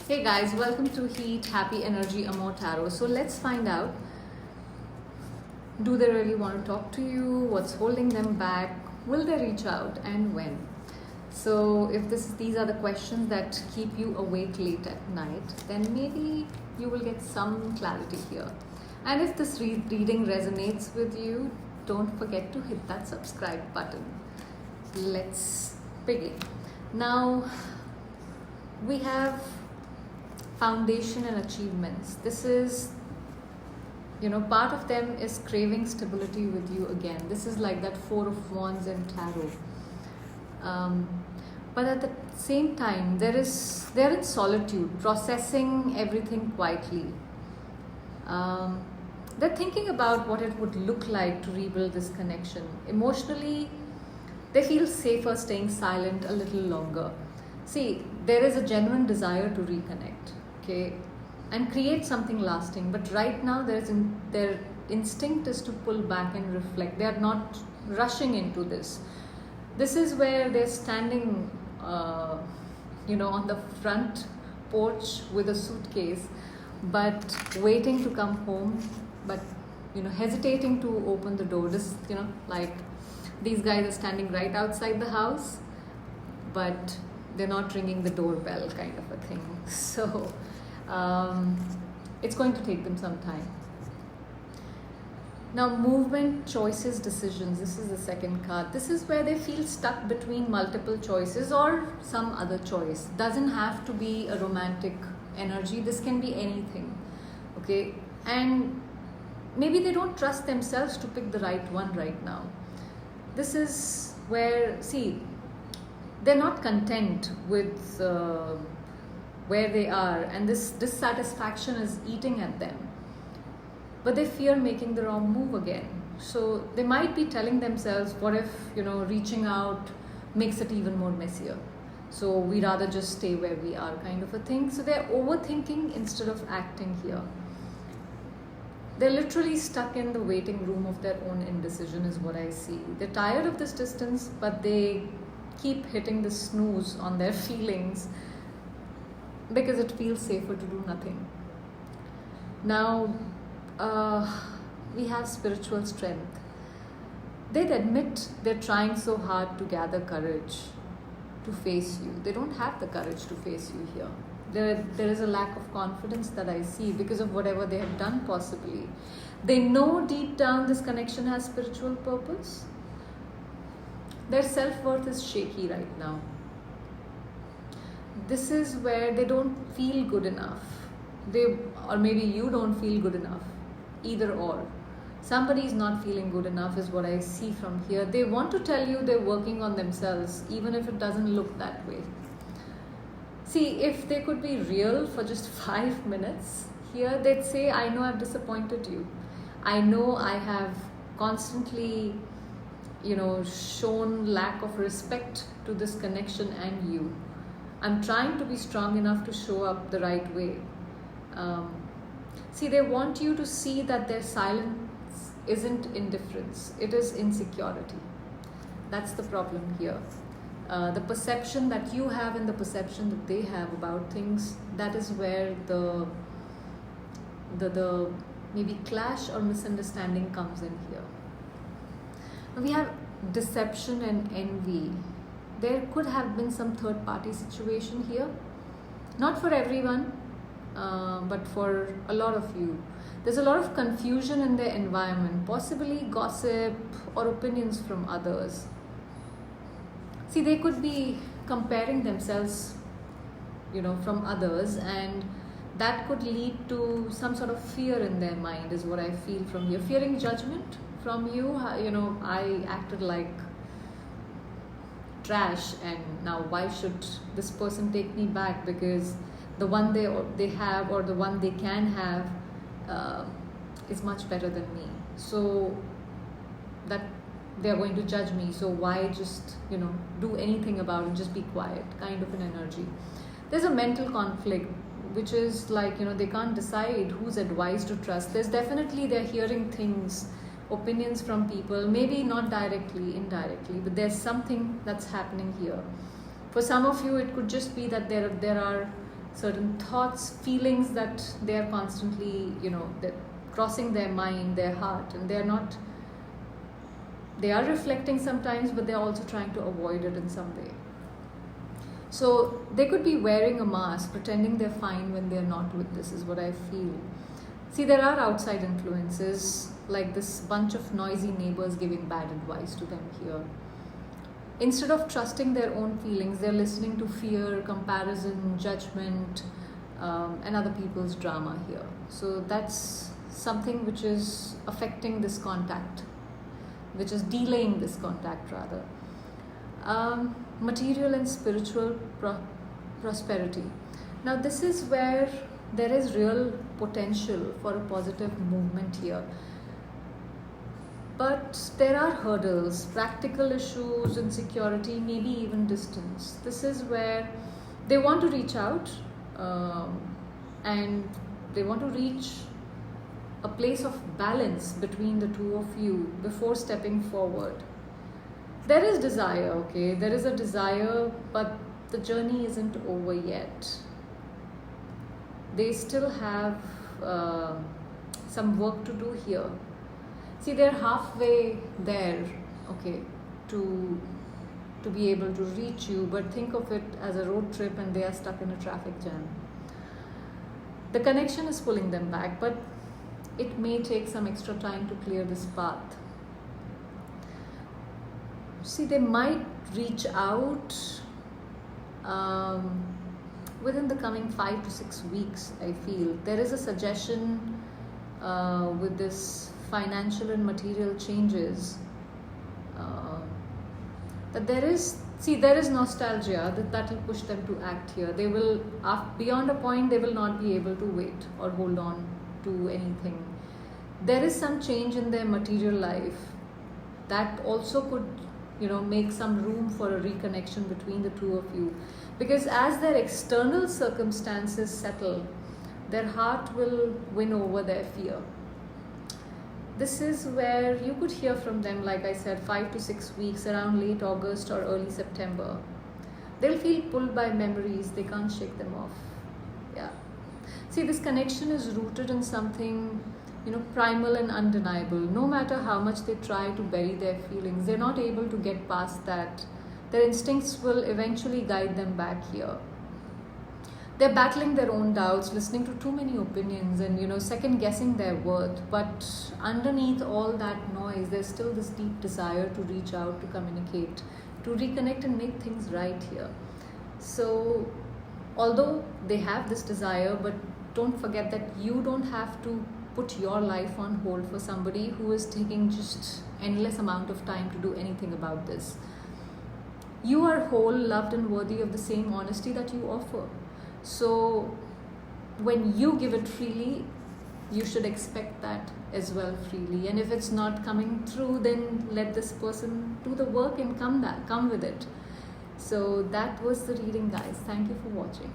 Hey guys, welcome to Heat Happy Energy Amor Tarot. So let's find out, do they really want to talk to you? What's holding them back? Will they reach out, and when? So if these are the questions that keep you awake late at night, then maybe you will get some clarity here. And if this reading resonates with you, don't forget to hit that subscribe button. Let's begin. Now we have foundation and achievements. This is, part of them is craving stability with you again. This is like that Four of Wands in tarot. But at the same time, they're in solitude, processing everything quietly. They're thinking about what it would look like to rebuild this connection. Emotionally, they feel safer staying silent a little longer. See, there is a genuine desire to reconnect, okay, and create something lasting. But right now, their instinct is to pull back and reflect. They are not rushing into this. This is where they're standing, on the front porch with a suitcase, but waiting to come home, but hesitating to open the door. This, like these guys are standing right outside the house, but they're not ringing the doorbell, kind of a thing. So it's going to take them some time. Now, movement, choices, decisions. This is the second card. This is where they feel stuck between multiple choices or some other choice. Doesn't have to be a romantic energy. This can be anything, okay? And maybe they don't trust themselves to pick the right one right now. This is where, see, they're not content with where they are, and this dissatisfaction is eating at them. But they fear making the wrong move again. So they might be telling themselves, what if, reaching out makes it even more messier? So we rather just stay where we are, kind of a thing. So they're overthinking instead of acting here. They're literally stuck in the waiting room of their own indecision, is what I see. They're tired of this distance, but they keep hitting the snooze on their feelings because it feels safer to do nothing. Now, we have spiritual strength. They'd admit they're trying so hard to gather courage to face you. They don't have the courage to face you here. There is a lack of confidence that I see because of whatever they have done, possibly. They know deep down this connection has spiritual purpose. Their self-worth is shaky right now. This is where they don't feel good enough. Or maybe you don't feel good enough. Either or. Somebody is not feeling good enough is what I see from here. They want to tell you they're working on themselves, even if it doesn't look that way. See, if they could be real for just 5 minutes here, they'd say, I know I've disappointed you. I know I have constantly, shown lack of respect to this connection and you. I'm trying to be strong enough to show up the right way. See, they want you to see that their silence isn't indifference. It is insecurity. That's the problem here. The perception that you have and the perception that they have about things, that is where the maybe clash or misunderstanding comes in here. We have deception and envy. There could have been some third party situation here. Not for everyone, but for a lot of you. There's a lot of confusion in their environment, possibly gossip or opinions from others. See, they could be comparing themselves, from others, and that could lead to some sort of fear in their mind, is what I feel from here. Fearing judgment from you. I acted like trash, and now why should this person take me back, because the one they have or the one they can have is much better than me. So that they're going to judge me, so why just do anything about it, just be quiet, kind of an energy. There's a mental conflict, which is like, they can't decide whose advice to trust. There's definitely, they're hearing things, opinions from people, maybe not directly, indirectly, but there's something that's happening here. For some of you, it could just be that there are certain thoughts, feelings that they are constantly, they're crossing their mind, their heart, and they are reflecting sometimes, but they're also trying to avoid it in some way. So they could be wearing a mask, pretending they're fine when they're not with this, is what I feel. See, there are outside influences, like this bunch of noisy neighbors giving bad advice to them here. Instead of trusting their own feelings, they're listening to fear, comparison, judgment, and other people's drama here. So that's something which is affecting this contact, which is delaying this contact rather. Material and spiritual prosperity. Now this is where there is real potential for a positive movement here. But there are hurdles, practical issues, insecurity, maybe even distance. This is where they want to reach out and they want to reach a place of balance between the two of you before stepping forward. There is desire, okay? There is a desire, but the journey isn't over yet. They still have some work to do here. See, they're halfway there, okay, to be able to reach you, but think of it as a road trip and they are stuck in a traffic jam. The connection is pulling them back, but it may take some extra time to clear this path. See, they might reach out within the coming 5 to 6 weeks, I feel. There is a suggestion with this financial and material changes that there is nostalgia that will push them to act here. They will, beyond a point, they will not be able to wait or hold on to anything. There is some change in their material life that also could, make some room for a reconnection between the two of you, because as their external circumstances settle, their heart will win over their fear. This is where you could hear from them, like I said, 5 to 6 weeks, around late August or early September. They'll feel pulled by memories, they can't shake them off. Yeah. See, this connection is rooted in something, primal and undeniable. No matter how much they try to bury their feelings, they're not able to get past that. Their instincts will eventually guide them back here. They're battling their own doubts, listening to too many opinions and, second guessing their worth. But underneath all that noise, there's still this deep desire to reach out, to communicate, to reconnect and make things right here. So although they have this desire, but don't forget that you don't have to put your life on hold for somebody who is taking just endless amount of time to do anything about this. You are whole, loved and worthy of the same honesty that you offer. So when you give it freely, you should expect that as well freely. And if it's not coming through, then let this person do the work and come with it. So that was the reading, guys. Thank you for watching.